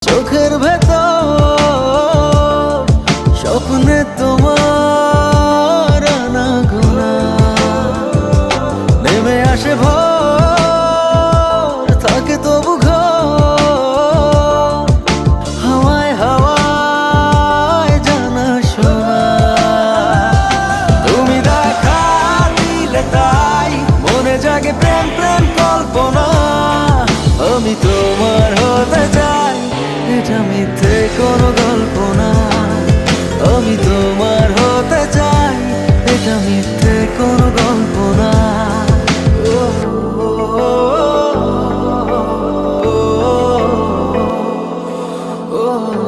চোখের ভেতর স্বপ্নে তোমার আনাগোনা নেমে আসে ভোর, থাকে তবু ঘর হাওয়ায় হাওয়ায় জানা শোনা। তুমি দেখা দিলে তাই মনে জাগে প্রেম প্রেম কল্পনা। আমি তোমার হতে চাই, এটা মিথ্যে কোনো গল্প না। আমি তোমার হতে চাই, এটা মিথ্যে কোনো গল্প না। Oh